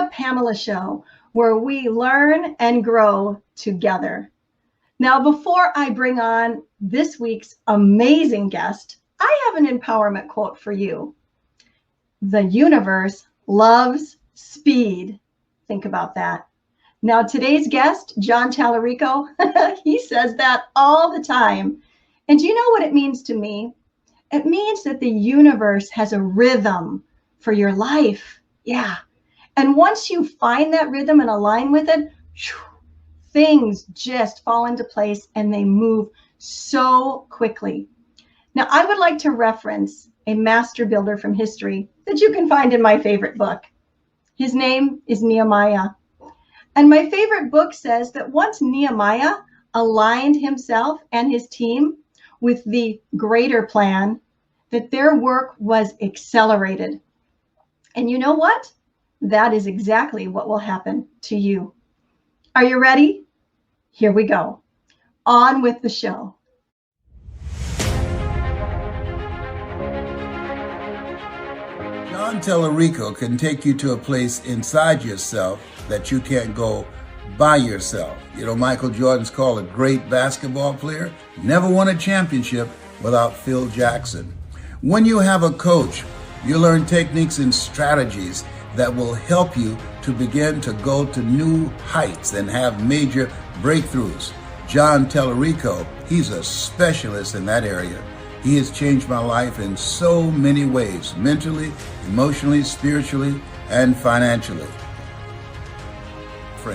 the Pamela Show, where we learn and grow together. Now, before I bring on this week's amazing guest, I have an empowerment quote for you. The universe loves speed. Think about that. Now, today's guest, Jon Talarico, he says that all the time. And do you know what it means to me? It means that the universe has a rhythm for your life. Yeah. And once you find that rhythm and align with it, things just fall into place and they move so quickly. Now, I would like to reference a master builder from history that you can find in my favorite book. His name is Nehemiah. And my favorite book says that once Nehemiah aligned himself and his team with the greater plan, that their work was accelerated. And you know what? That is exactly what will happen to you. Are you ready? Here we go. On with the show. Jon Talarico can take you to a place inside yourself that you can't go by yourself. You know, Michael Jordan's called a great basketball player. Never won a championship without Phil Jackson. When you have a coach, you learn techniques and strategies that will help you to begin to go to new heights and have major breakthroughs. Jon Talarico, he's a specialist in that area. He has changed my life in so many ways, mentally, emotionally, spiritually, and financially.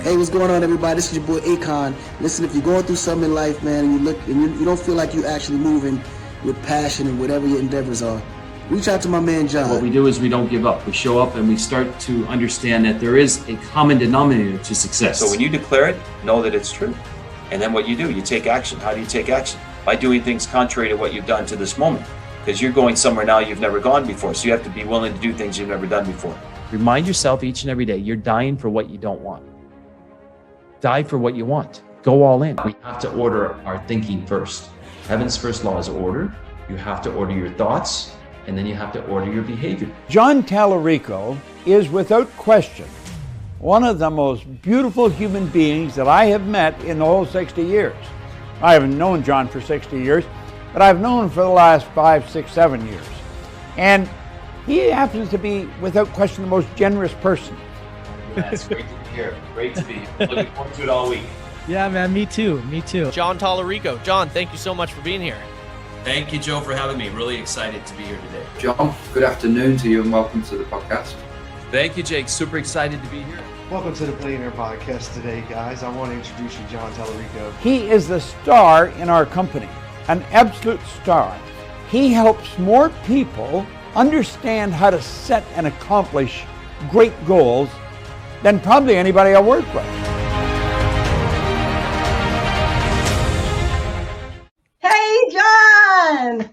Hey, what's going on, everybody? This is your boy Akon. Listen, if you're going through something in life, man, and you look and you don't feel like you're actually moving with passion and whatever your endeavors are, reach out to my man Jon. What we do is we don't give up. We show up and we start to understand that there is a common denominator to success. So when you declare it, know that it's true. And then what you do, you take action. How do you take action? By doing things contrary to what you've done to this moment. Because you're going somewhere now you've never gone before. So you have to be willing to do things you've never done before. Remind yourself each and every day, you're dying for what you don't want. Die for what you want. Go all in. We have to order our thinking first. Heaven's first law is order. You have to order your thoughts, and then you have to order your behavior. Jon Talarico is without question one of the most beautiful human beings that I have met in the whole 60 years. I haven't known Jon for 60 years, but I've known him for the last 5, 6, 7 years. And he happens to be, without question, the most generous person. Yeah, it's great to be here. Great to be here. Looking forward to it all week. Yeah, man, me too. Jon Talarico. Jon, thank you so much for being here. Thank you, Joe, for having me. Really excited to be here today. Jon, good afternoon to you and welcome to the podcast. Thank you, Jake. Super excited to be here. Welcome to the Billionaire Podcast today, guys. I want to introduce you, Jon Talarico. He is the star in our company, an absolute star. He helps more people understand how to set and accomplish great goals than probably anybody I work with. Hey, Jon!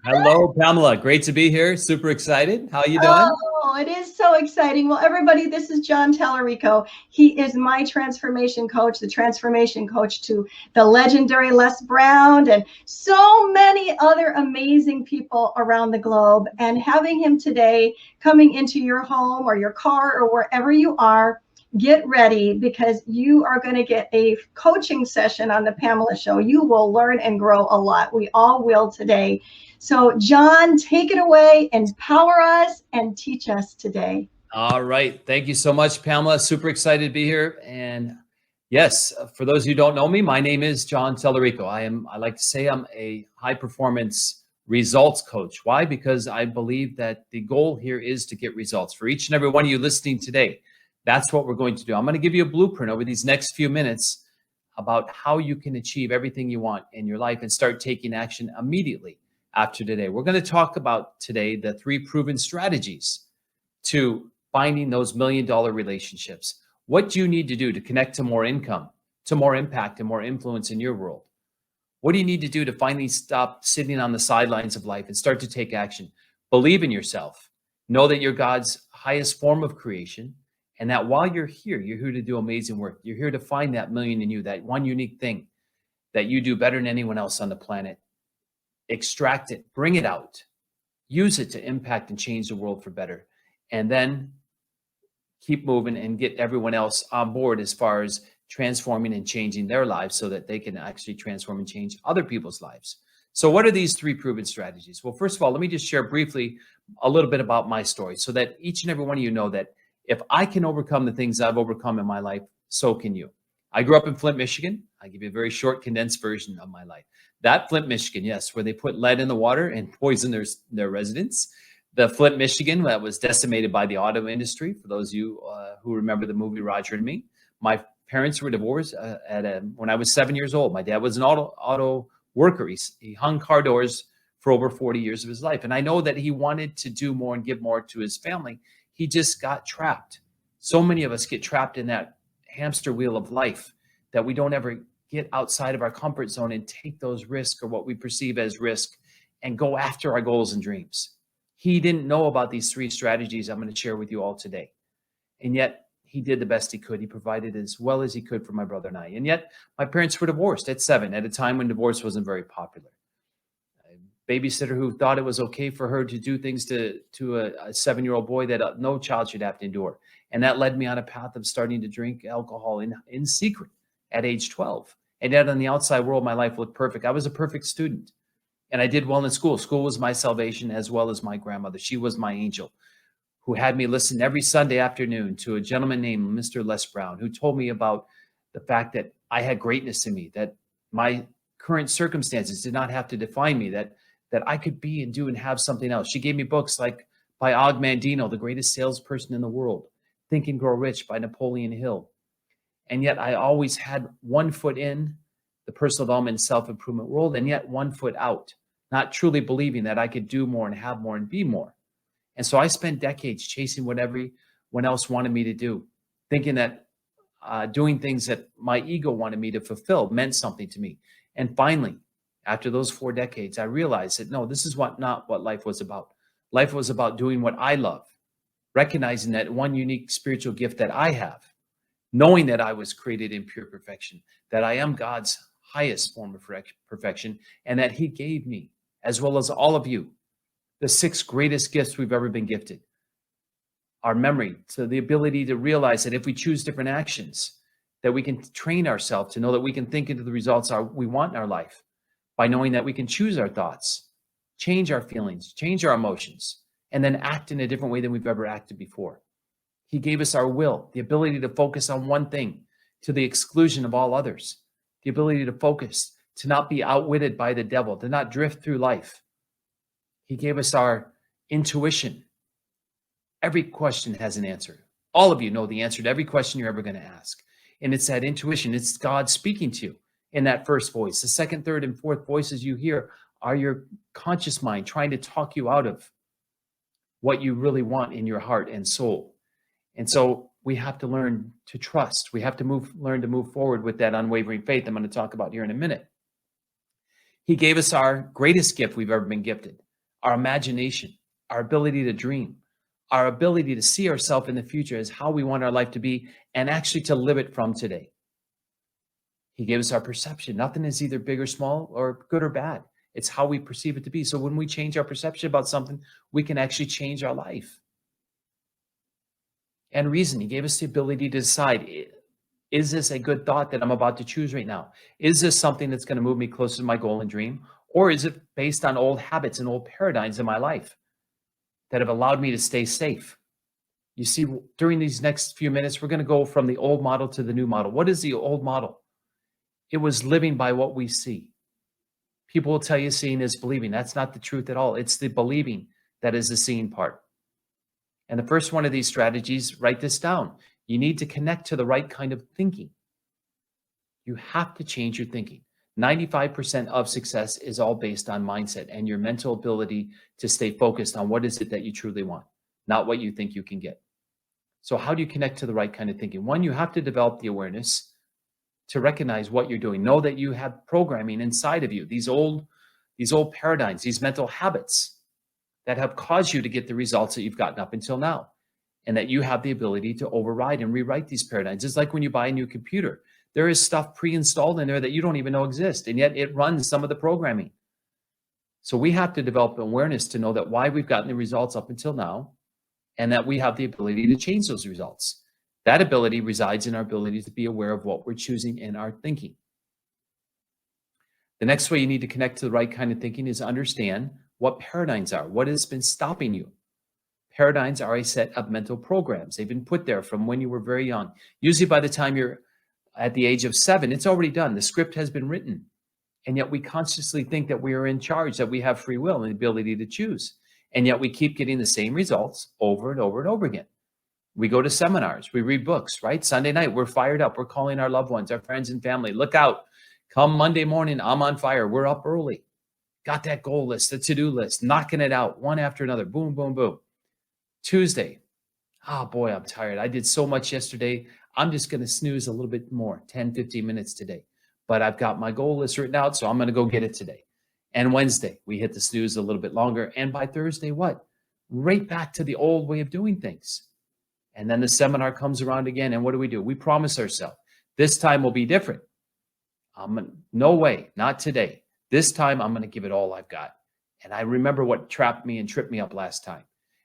Hello, Pamela. Great to be here. Super excited. How are you doing? Oh, it is so exciting. Well, everybody, this is Jon Talarico. He is my transformation coach, the transformation coach to the legendary Les Brown and so many other amazing people around the globe. And having him today coming into your home or your car or wherever you are, get ready because you are going to get a coaching session on the Pamela Show. You will learn and grow a lot. We all will today. So, Jon, take it away, empower us, and teach us today. All right. Thank you so much, Pamela. Super excited to be here. And yes, for those who don't know me, my name is Jon Talarico. I like to say I'm a high performance results coach. Why? Because I believe that the goal here is to get results for each and every one of you listening today. That's what we're going to do. I'm going to give you a blueprint over these next few minutes about how you can achieve everything you want in your life and start taking action immediately after today. We're going to talk about today the 3 proven strategies to finding those $1 million relationships. What do you need to do to connect to more income, to more impact and more influence in your world? What do you need to do to finally stop sitting on the sidelines of life and start to take action? Believe in yourself. Know that you're God's highest form of creation. And that while you're here to do amazing work. You're here to find that million in you, that one unique thing that you do better than anyone else on the planet. Extract it, bring it out, use it to impact and change the world for better. And then keep moving and get everyone else on board as far as transforming and changing their lives so that they can actually transform and change other people's lives. So what are these 3 proven strategies? Well, first of all, let me just share briefly a little bit about my story so that each and every one of you know that if I can overcome the things I've overcome in my life, so can you. I grew up in Flint, Michigan. I give you a very short, condensed version of my life. That Flint, Michigan, yes, where they put lead in the water and poison their residents. The Flint, Michigan, that was decimated by the auto industry. For those of you who remember the movie Roger and Me, my parents were divorced when I was 7 years old. My dad was an auto worker. He hung car doors for over 40 years of his life. And I know that he wanted to do more and give more to his family. He just got trapped. So many of us get trapped in that hamster wheel of life that we don't ever get outside of our comfort zone and take those risks or what we perceive as risk and go after our goals and dreams. He didn't know about these 3 strategies I'm going to share with you all today. And yet he did the best he could. He provided as well as he could for my brother and I. And yet my parents were divorced at 7 at a time when divorce wasn't very popular. A babysitter who thought it was okay for her to do things to a 7-year-old boy that no child should have to endure. And that led me on a path of starting to drink alcohol in secret at age 12. And yet on the outside world, my life looked perfect. I was a perfect student. And I did well in school. School was my salvation as well as my grandmother. She was my angel who had me listen every Sunday afternoon to a gentleman named Mr. Les Brown, who told me about the fact that I had greatness in me, that my current circumstances did not have to define me, that I could be and do and have something else. She gave me books like by Og Mandino, the greatest salesperson in the world, Think and Grow Rich by Napoleon Hill. And yet I always had one foot in the personal development and self-improvement world, and yet one foot out, not truly believing that I could do more and have more and be more. And so I spent decades chasing what everyone else wanted me to do, thinking that doing things that my ego wanted me to fulfill meant something to me. And finally, after those 4 decades, I realized that no, this is not what life was about. Life was about doing what I love, recognizing that one unique spiritual gift that I have, knowing that I was created in pure perfection, that I am God's highest form of perfection, and that he gave me, as well as all of you, the 6 greatest gifts we've ever been gifted. Our memory, so the ability to realize that if we choose different actions, that we can train ourselves to know that we can think into the results we want in our life by knowing that we can choose our thoughts, change our feelings, change our emotions, and then act in a different way than we've ever acted before. He gave us our will, the ability to focus on one thing to the exclusion of all others, the ability to focus, to not be outwitted by the devil, to not drift through life. He gave us our intuition. Every question has an answer. All of you know the answer to every question you're ever going to ask. And it's that intuition. It's God speaking to you in that first voice. The second, third, and fourth voices you hear are your conscious mind trying to talk you out of what you really want in your heart and soul. And so we have to learn to trust. We have to learn to move forward with that unwavering faith I'm going to talk about here in a minute. He gave us our greatest gift we've ever been gifted, our imagination, our ability to dream, our ability to see ourselves in the future as how we want our life to be and actually to live it from today. He gave us our perception. Nothing is either big or small or good or bad. It's how we perceive it to be. So when we change our perception about something, we can actually change our life. And reason, he gave us the ability to decide, is this a good thought that I'm about to choose right now? Is this something that's going to move me closer to my goal and dream? Or is it based on old habits and old paradigms in my life that have allowed me to stay safe? You see, during these next few minutes, we're going to go from the old model to the new model. What is the old model? It was living by what we see. People will tell you seeing is believing. That's not the truth at all. It's the believing that is the seeing part. And the first one of these strategies, write this down. You need to connect to the right kind of thinking. You have to change your thinking. 95% of success is all based on mindset and your mental ability to stay focused on what is it that you truly want, not what you think you can get. So how do you connect to the right kind of thinking? One, you have to develop the awareness to recognize what you're doing. Know that you have programming inside of you, these old paradigms, these mental habits that have caused you to get the results that you've gotten up until now, and that you have the ability to override and rewrite these paradigms. It's like when you buy a new computer. There is stuff pre-installed in there that you don't even know exists, and yet it runs some of the programming. So we have to develop awareness to know that why we've gotten the results up until now, and that we have the ability to change those results. That ability resides in our ability to be aware of what we're choosing in our thinking. The next way you need to connect to the right kind of thinking is understand what paradigms are, what has been stopping you. Paradigms are a set of mental programs. They've been put there from when you were very young. Usually by the time you're at the age of 7, it's already done. The script has been written. And yet we consciously think that we are in charge, that we have free will and the ability to choose. And yet we keep getting the same results over and over and over again. We go to seminars, we read books, right? Sunday night, we're fired up. We're calling our loved ones, our friends and family. Look out. Come Monday morning, I'm on fire. We're up early. Got that goal list, the to-do list, knocking it out one after another. Boom, boom, boom. Tuesday. Oh boy, I'm tired. I did so much yesterday. I'm just going to snooze a little bit more, 10, 15 minutes today. But I've got my goal list written out, so I'm going to go get it today. And Wednesday, we hit the snooze a little bit longer. And by Thursday, what? Right back to the old way of doing things. And then the seminar comes around again. And what do? We promise ourselves, this time will be different. No way, not today. This time, I'm going to give it all I've got. And I remember what trapped me and tripped me up last time.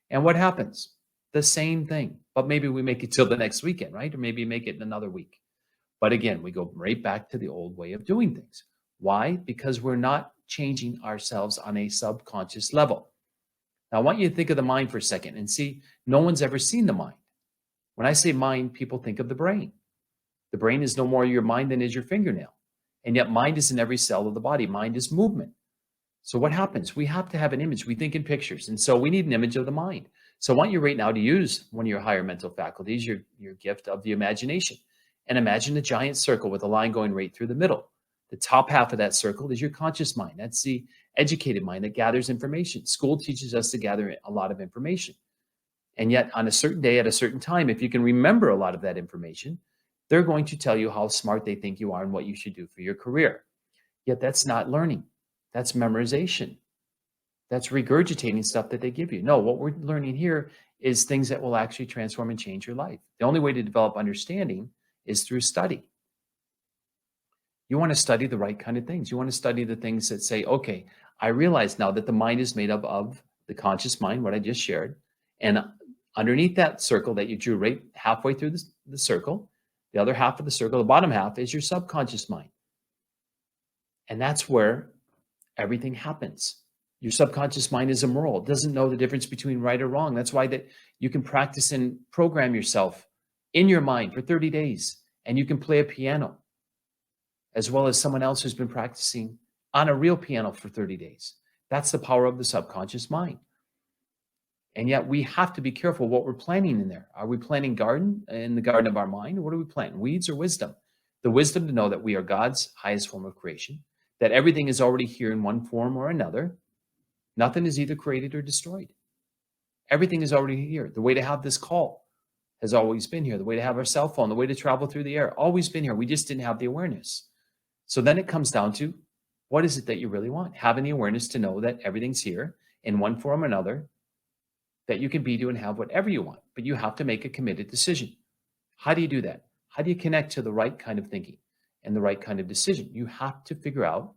And what happens? The same thing. But maybe we make it till the next weekend, right? Or maybe make it in another week. But again, we go right back to the old way of doing things. Why? Because we're not changing ourselves on a subconscious level. Now, I want you to think of the mind for a second and see, no one's ever seen the mind. When I say mind, people think of the brain. The brain is no more your mind than is your fingernail. And yet mind is in every cell of the body. Mind is movement. So what happens? We have to have an image. We think in pictures. And so we need an image of the mind. So I want you right now to use one of your higher mental faculties, your gift of the imagination. And imagine a giant circle with a line going right through the middle. The top half of that circle is your conscious mind. That's the educated mind that gathers information. School teaches us to gather a lot of information. And yet on a certain day at a certain time, if you can remember a lot of that information, they're going to tell you how smart they think you are and what you should do for your career. Yet that's not learning. That's memorization. That's regurgitating stuff that they give you. No, what we're learning here is things that will actually transform and change your life. The only way to develop understanding is through study. You want to study the right kind of things. You want to study the things that say, okay, I realize now that the mind is made up of the conscious mind, what I just shared, and underneath that circle that you drew right halfway through the circle, the other half of the circle, the bottom half, is your subconscious mind. And that's where everything happens. Your subconscious mind is immoral. It doesn't know the difference between right or wrong. That's why that you can practice and program yourself in your mind for 30 days, and you can play a piano as well as someone else who's been practicing on a real piano for 30 days. That's the power of the subconscious mind. And yet we have to be careful what we're planting in there. Are we planting in the garden of our mind? What are we planting? Weeds or wisdom? The wisdom to know that we are God's highest form of creation, that everything is already here in one form or another. Nothing is either created or destroyed. Everything is already here. The way to have this call has always been here. The way to have our cell phone, the way to travel through the air, always been here. We just didn't have the awareness. So then it comes down to, what is it that you really want? Having the awareness to know that everything's here in one form or another, that you can be, do, and have whatever you want. But you have to make a committed decision. How do you do that? How do you connect to the right kind of thinking and the right kind of decision? You have to figure out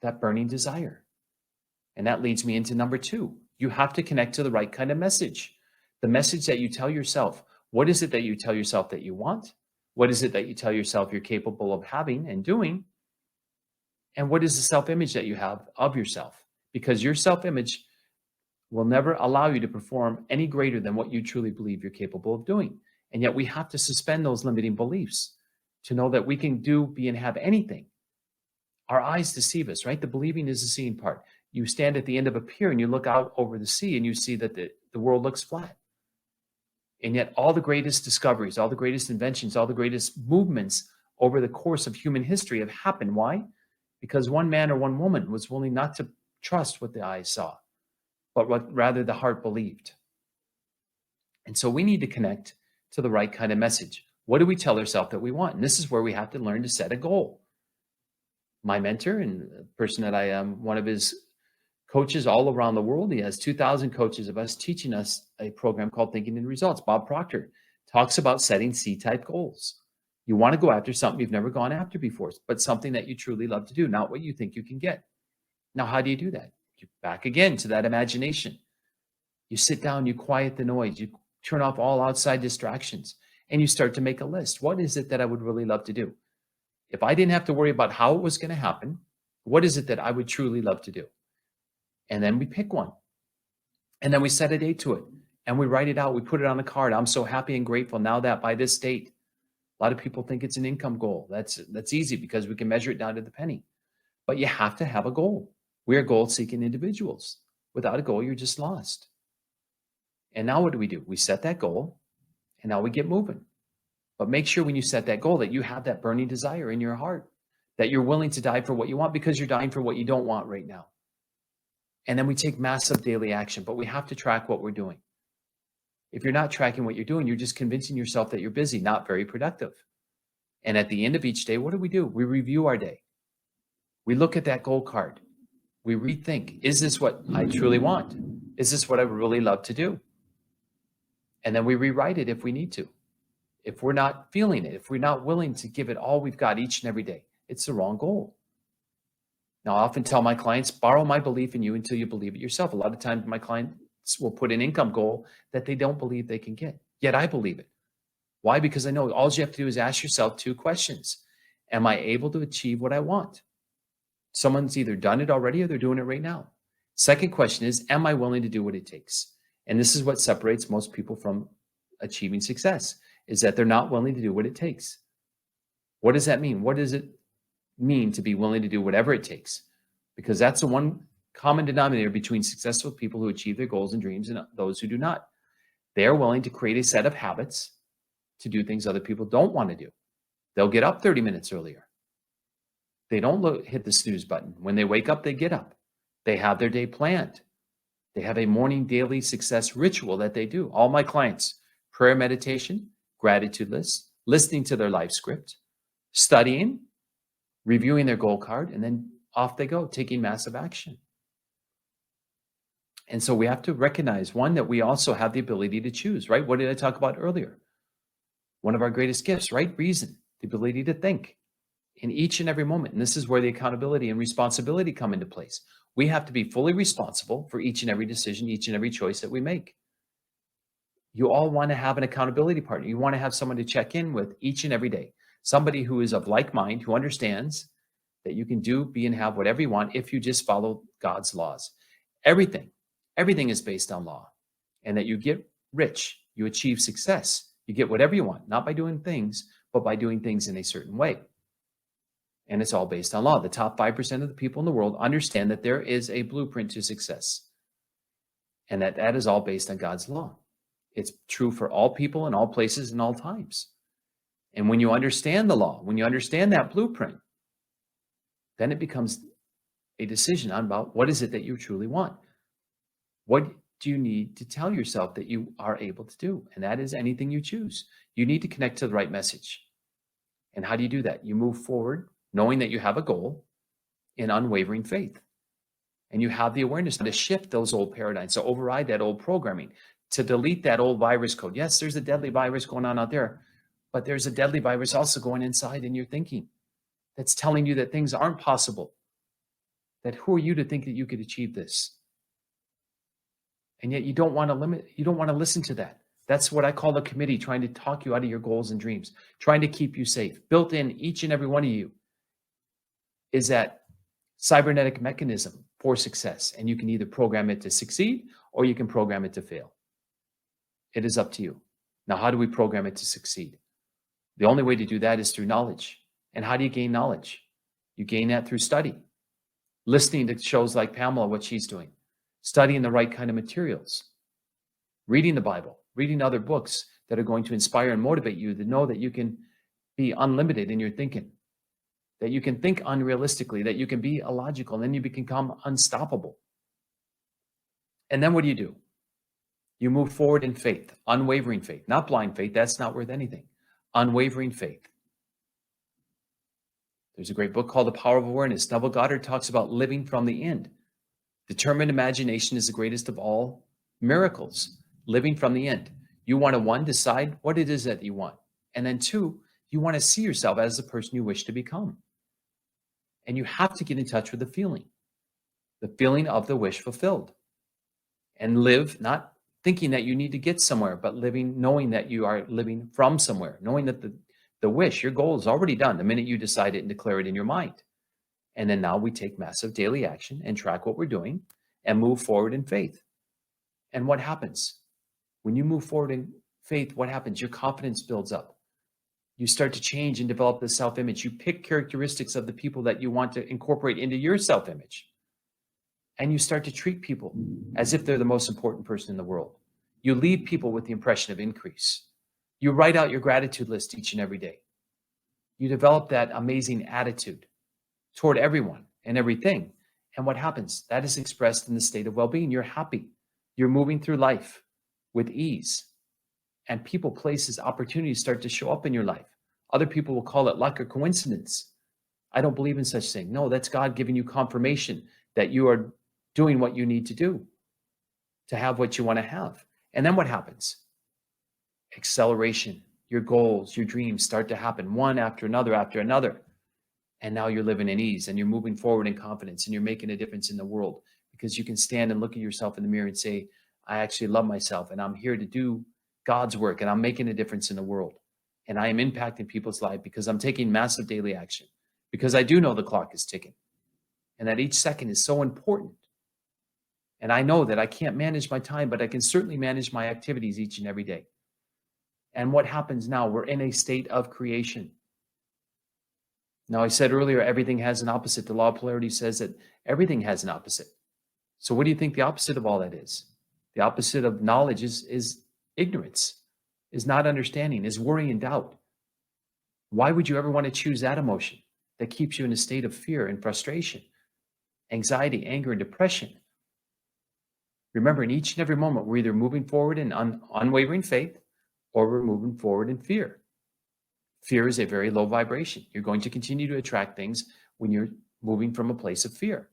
that burning desire. And that leads me into number 2. You have to connect to the right kind of message. The message that you tell yourself. What is it that you tell yourself that you want? What is it that you tell yourself you're capable of having and doing? And what is the self-image that you have of yourself? Because your self-image will never allow you to perform any greater than what you truly believe you're capable of doing. And yet we have to suspend those limiting beliefs to know that we can do, be, and have anything. Our eyes deceive us, right? The believing is the seeing part. You stand at the end of a pier and you look out over the sea and you see that the world looks flat. And yet all the greatest discoveries, all the greatest inventions, all the greatest movements over the course of human history have happened. Why? Because one man or one woman was willing not to trust what the eyes saw, but what rather the heart believed. And so we need to connect to the right kind of message. What do we tell ourselves that we want? And this is where we have to learn to set a goal. My mentor and the person that I am, one of his coaches all around the world, he has 2,000 coaches of us teaching us a program called Thinking in Results. Bob Proctor talks about setting C-type goals. You want to go after something you've never gone after before, but something that you truly love to do, not what you think you can get. Now, how do you do that? Back again to that imagination. You sit down, you quiet the noise, you turn off all outside distractions, and you start to make a list. What is it that I would really love to do? If I didn't have to worry about how it was going to happen, what is it that I would truly love to do? And then we pick one. And then we set a date to it. And we write it out. We put it on a card. I'm so happy and grateful now that by this date. A lot of people think it's an income goal. That's easy because we can measure it down to the penny. But you have to have a goal. We are goal-seeking individuals. Without a goal, you're just lost. And now what do? We set that goal, and now we get moving. But make sure when you set that goal that you have that burning desire in your heart, that you're willing to die for what you want because you're dying for what you don't want right now. And then we take massive daily action, but we have to track what we're doing. If you're not tracking what you're doing, you're just convincing yourself that you're busy, not very productive. And at the end of each day, what do? We review our day. We look at that goal card. We rethink, is this what I truly want? Is this what I would really love to do? And then we rewrite it if we need to. If we're not feeling it, if we're not willing to give it all we've got each and every day, it's the wrong goal. Now, I often tell my clients, borrow my belief in you until you believe it yourself. A lot of times my clients will put an income goal that they don't believe they can get, yet I believe it. Why? Because I know all you have to do is ask yourself 2 questions. Am I able to achieve what I want? Someone's either done it already or they're doing it right now. Second question is, am I willing to do what it takes? And this is what separates most people from achieving success, is that they're not willing to do what it takes. What does that mean? What does it mean to be willing to do whatever it takes? Because that's the one common denominator between successful people who achieve their goals and dreams and those who do not. They are willing to create a set of habits to do things other people don't want to do. They'll get up 30 minutes earlier. They don't hit the snooze button. When they wake up, they get up. They have their day planned. They have a morning daily success ritual that they do. All my clients, prayer, meditation, gratitude list, listening to their life script, studying, reviewing their goal card, and then off they go, taking massive action. And so we have to recognize, one, that we also have the ability to choose, right? What did I talk about earlier? One of our greatest gifts, right? Reason, the ability to think in each and every moment. And this is where the accountability and responsibility come into place. We have to be fully responsible for each and every decision, each and every choice that we make. You all want to have an accountability partner. You want to have someone to check in with each and every day. Somebody who is of like mind, who understands that you can do, be, and have whatever you want if you just follow God's laws. Everything is based on law. And that you get rich, you achieve success, you get whatever you want, not by doing things, but by doing things in a certain way. And it's all based on law. The top 5% of the people in the world understand that there is a blueprint to success. And that is all based on God's law. It's true for all people in all places and all times. And when you understand the law, when you understand that blueprint, then it becomes a decision about what is it that you truly want. What do you need to tell yourself that you are able to do? And that is anything you choose. You need to connect to the right message. And how do you do that? You move forward knowing that you have a goal in unwavering faith. And you have the awareness to shift those old paradigms, to override that old programming, to delete that old virus code. Yes, there's a deadly virus going on out there, but there's a deadly virus also going inside in your thinking that's telling you that things aren't possible. That who are you to think that you could achieve this? And yet you don't want to listen to that. That's what I call the committee trying to talk you out of your goals and dreams, trying to keep you safe. Built in each and every one of you is that cybernetic mechanism for success. And you can either program it to succeed or you can program it to fail. It is up to you. Now, how do we program it to succeed? The only way to do that is through knowledge. And how do you gain knowledge? You gain that through study. Listening to shows like Pamela, what she's doing. Studying the right kind of materials. Reading the Bible. Reading other books that are going to inspire and motivate you to know that you can be unlimited in your thinking. That you can think unrealistically. That you can be illogical. And then you become unstoppable. And then what do? You move forward in faith. Unwavering faith. Not blind faith. That's not worth anything. Unwavering faith. There's a great book called The Power of Awareness. Neville Goddard talks about living from the end. Determined imagination is the greatest of all miracles. Living from the end. You want to, 1, decide what it is that you want. And then 2, you want to see yourself as the person you wish to become. And you have to get in touch with the feeling of the wish fulfilled. And live, not thinking that you need to get somewhere, but living, knowing that you are living from somewhere, knowing that the wish, your goal is already done the minute you decide it and declare it in your mind. And then now we take massive daily action and track what we're doing and move forward in faith. And what happens? When you move forward in faith, what happens? Your confidence builds up. You start to change and develop the self-image. You pick characteristics of the people that you want to incorporate into your self-image. And you start to treat people as if they're the most important person in the world. You leave people with the impression of increase. You write out your gratitude list each and every day. You develop that amazing attitude toward everyone and everything. And what happens? That is expressed in the state of well-being. You're happy. You're moving through life with ease. And people, places, opportunities start to show up in your life. Other people will call it luck or coincidence. I don't believe in such thing. No, that's God giving you confirmation that you are doing what you need to do to have what you want to have. And then what happens? Acceleration. Your goals, your dreams start to happen one after another after another. And now you're living in ease and you're moving forward in confidence and you're making a difference in the world because you can stand and look at yourself in the mirror and say, I actually love myself and I'm here to do God's work and I'm making a difference in the world. And I am impacting people's lives because I'm taking massive daily action because I do know the clock is ticking and that each second is so important. And I know that I can't manage my time, but I can certainly manage my activities each and every day. And what happens now? We're in a state of creation. Now, I said earlier, everything has an opposite. The law of polarity says that everything has an opposite. So what do you think the opposite of all that is? The opposite of knowledge is ignorance, is not understanding, is worry and doubt. Why would you ever want to choose that emotion that keeps you in a state of fear and frustration, anxiety, anger, and depression? Remember, in each and every moment, we're either moving forward in unwavering faith or we're moving forward in fear. Fear is a very low vibration. You're going to continue to attract things when you're moving from a place of fear.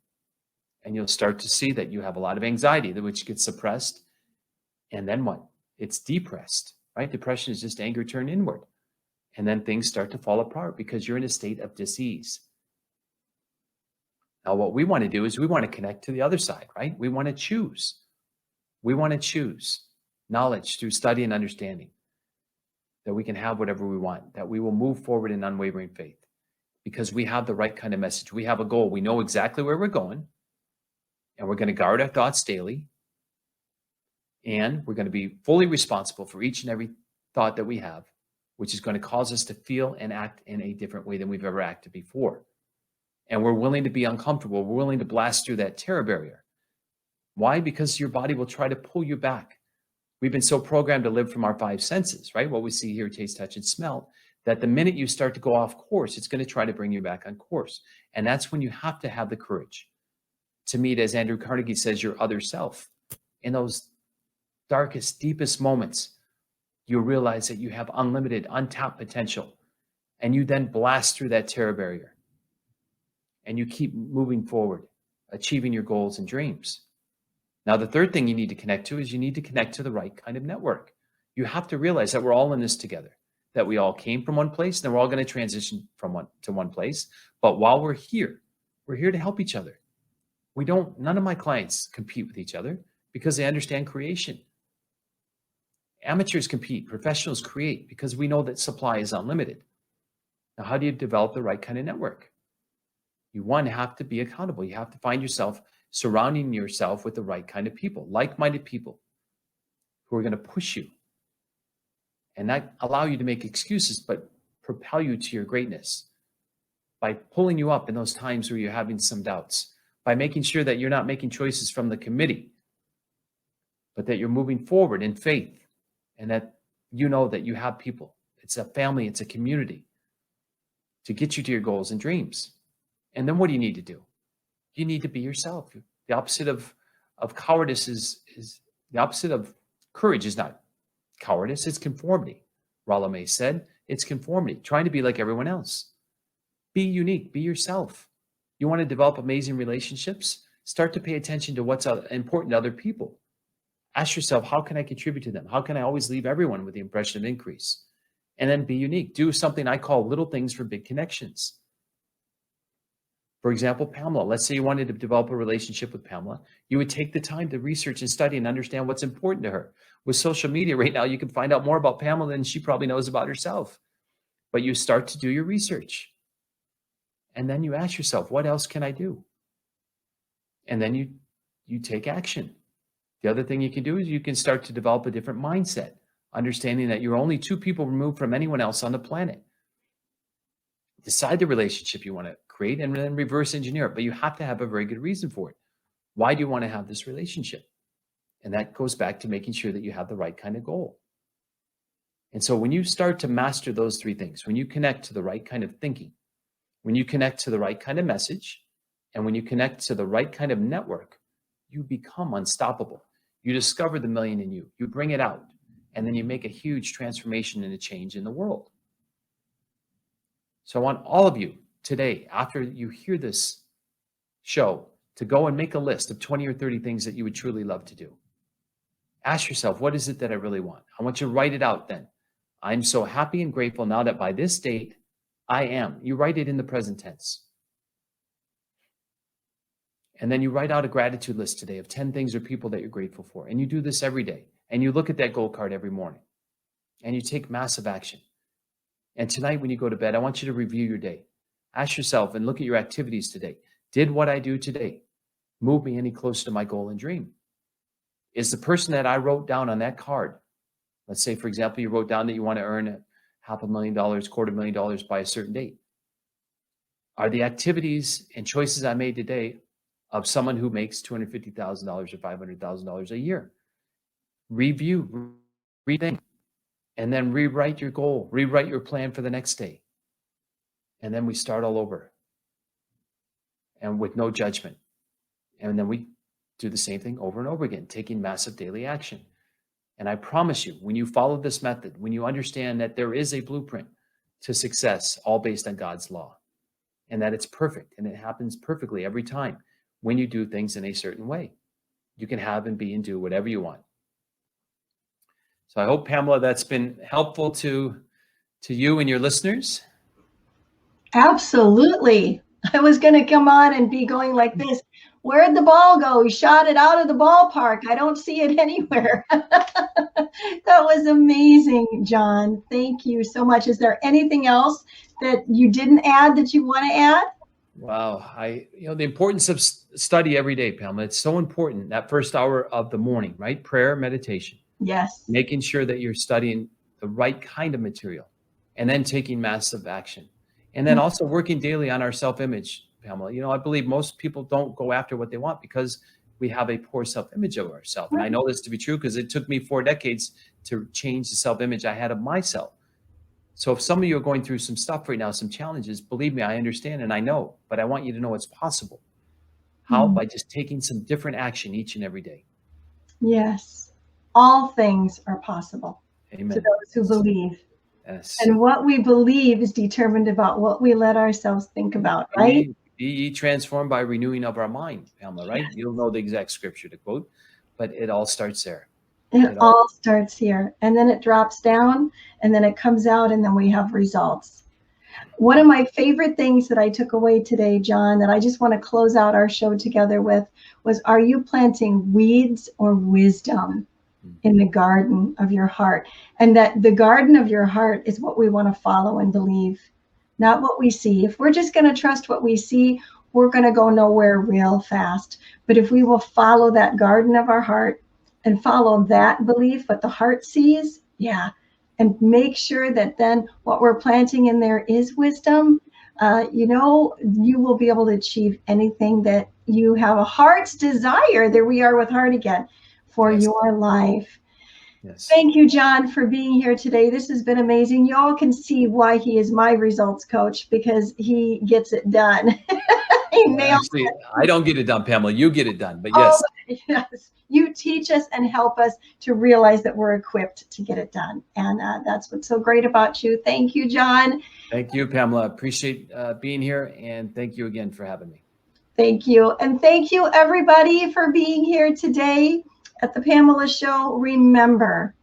And you'll start to see that you have a lot of anxiety, which gets suppressed. And then what? It's depressed, right? Depression is just anger turned inward. And then things start to fall apart because you're in a state of dis-ease. Now, what we want to do is we want to connect to the other side, right? We want to choose. We want to choose knowledge through study and understanding, that we can have whatever we want, that we will move forward in unwavering faith because we have the right kind of message. We have a goal. We know exactly where we're going, and we're going to guard our thoughts daily, and we're going to be fully responsible for each and every thought that we have, which is going to cause us to feel and act in a different way than we've ever acted before. And we're willing to be uncomfortable. We're willing to blast through that terror barrier. Why? Because your body will try to pull you back. We've been so programmed to live from our five senses, right? What we see, hear, taste, touch, and smell, that the minute you start to go off course, it's going to try to bring you back on course. And that's when you have to have the courage to meet, as Andrew Carnegie says, your other self. In those darkest, deepest moments, you realize that you have unlimited, untapped potential. And you then blast through that terror barrier. And you keep moving forward, achieving your goals and dreams. Now, the third thing you need to connect to is you need to connect to the right kind of network. You have to realize that we're all in this together, that we all came from one place, and then we're all going to transition from one place. But while we're here to help each other. None of my clients compete with each other because they understand creation. Amateurs compete, professionals create because we know that supply is unlimited. Now, how do you develop the right kind of network? You, one, have to be accountable. You have to find yourself surrounding yourself with the right kind of people, like-minded people who are going to push you and not allow you to make excuses, but propel you to your greatness by pulling you up in those times where you're having some doubts, by making sure that you're not making choices from the committee, but that you're moving forward in faith and that you know that you have people. It's a family, it's a community to get you to your goals and dreams. And then what do you need to do? You need to be yourself. The opposite of cowardice is the opposite of courage is not cowardice, it's conformity. Rollo said, it's conformity, trying to be like everyone else. Be unique, be yourself. You want to develop amazing relationships? Start to pay attention to what's important to other people. Ask yourself, how can I contribute to them? How can I always leave everyone with the impression of increase? And then be unique. Do something I call little things for big connections. For example, Pamela, let's say you wanted to develop a relationship with Pamela. You would take the time to research and study and understand what's important to her. With social media right now, you can find out more about Pamela than she probably knows about herself. But you start to do your research. And then you ask yourself, what else can I do? And then you take action. The other thing you can do is you can start to develop a different mindset, understanding that you're only 2 people removed from anyone else on the planet. Decide the relationship you want to create and then reverse engineer it. But you have to have a very good reason for it. Why do you want to have this relationship? And that goes back to making sure that you have the right kind of goal. And so when you start to master those 3 things, when you connect to the right kind of thinking, when you connect to the right kind of message, and when you connect to the right kind of network, you become unstoppable. You discover the million in you, you bring it out, and then you make a huge transformation and a change in the world. So I want all of you today, after you hear this show, to go and make a list of 20 or 30 things that you would truly love to do. Ask yourself, what is it that I really want? I want you to write it out then. I'm so happy and grateful now that by this date, I am. You write it in the present tense. And then you write out a gratitude list today of 10 things or people that you're grateful for. And you do this every day. And you look at that goal card every morning. And you take massive action. And tonight when you go to bed, I want you to review your day. Ask yourself and look at your activities today. Did what I do today move me any closer to my goal and dream? Is the person that I wrote down on that card, let's say, for example, you wrote down that you want to earn $500,000, $250,000 by a certain date. Are the activities and choices I made today of someone who makes $250,000 or $500,000 a year? Review, rethink, and then rewrite your goal, rewrite your plan for the next day. And then we start all over and with no judgment. And then we do the same thing over and over again, taking massive daily action. And I promise you, when you follow this method, when you understand that there is a blueprint to success, all based on God's law, and that it's perfect and it happens perfectly every time when you do things in a certain way, you can have and be and do whatever you want. So I hope, Pamela, that's been helpful to you and your listeners. Absolutely. I was going to come on and be going like this. Where'd the ball go? He shot it out of the ballpark. I don't see it anywhere. That was amazing, Jon. Thank you so much. Is there anything else that you didn't add that you want to add? Wow. The importance of study every day, Pamela. It's so important, that first hour of the morning, right? Prayer, meditation. Yes. Making sure that you're studying the right kind of material and then taking massive action. And then also working daily on our self-image, Pamela. I believe most people don't go after what they want because we have a poor self-image of ourselves. And I know this to be true because it took me 4 decades to change the self-image I had of myself. So if some of you are going through some stuff right now, some challenges, believe me, I understand and I know, but I want you to know it's possible. How? By just taking some different action each and every day. Yes. All things are possible. Amen. To those who believe. Yes. And what we believe is determined about what we let ourselves think about, right? Be ye transformed by renewing of our mind, Pamela, right? You don't know the exact scripture to quote, but it all starts there. It all starts here. And then it drops down and then it comes out and then we have results. One of my favorite things that I took away today, Jon, that I just want to close out our show together with was, are you planting weeds or wisdom in the garden of your heart? And that the garden of your heart is what we want to follow and believe, not what we see. If we're just going to trust what we see, we're going to go nowhere real fast. But if we will follow that garden of our heart and follow that belief, what the heart sees, and make sure that then what we're planting in there is wisdom, you will be able to achieve anything that you have a heart's desire. There we are with heart again. For your life. Yes. Thank you, Jon, for being here today. This has been amazing. Y'all can see why he is my results coach, because he gets it done. Actually, I don't get it done, Pamela. You get it done. But yes. Yes. You teach us and help us to realize that we're equipped to get it done. And that's what's so great about you. Thank you, Jon. Thank you, Pamela. Appreciate being here. And thank you again for having me. Thank you. And thank you, everybody, for being here today at the Pamela Show. Remember,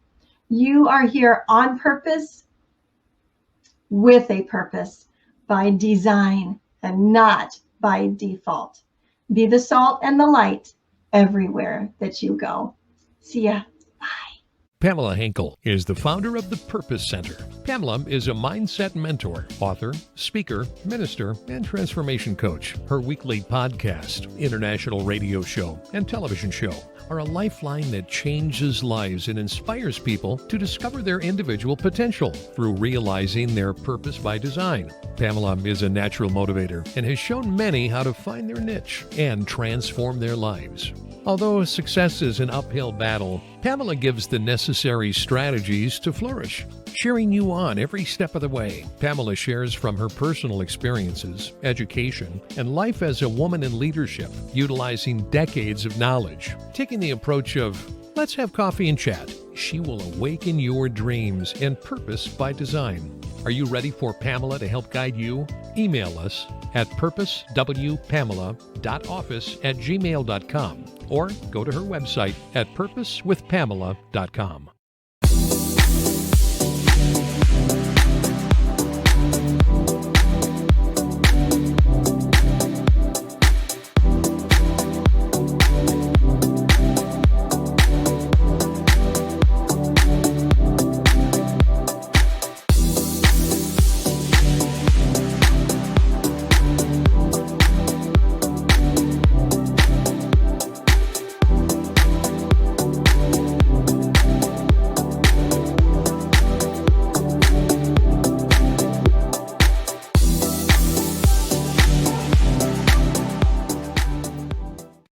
you are here on purpose, with a purpose, by design, and not by default. Be the salt and the light everywhere that you go. See ya. Pamela Henkel is the founder of the Purpose Center. Pamela is a mindset mentor, author, speaker, minister, and transformation coach. Her weekly podcast, international radio show, and television show are a lifeline that changes lives and inspires people to discover their individual potential through realizing their purpose by design. Pamela is a natural motivator and has shown many how to find their niche and transform their lives. Although success is an uphill battle, Pamela gives the necessary strategies to flourish, cheering you on every step of the way. Pamela shares from her personal experiences, education, and life as a woman in leadership, utilizing decades of knowledge. Taking the approach of, let's have coffee and chat, she will awaken your dreams and purpose by design. Are you ready for Pamela to help guide you? Email us at purposewpamela.office@gmail.com or go to her website at purposewithpamela.com.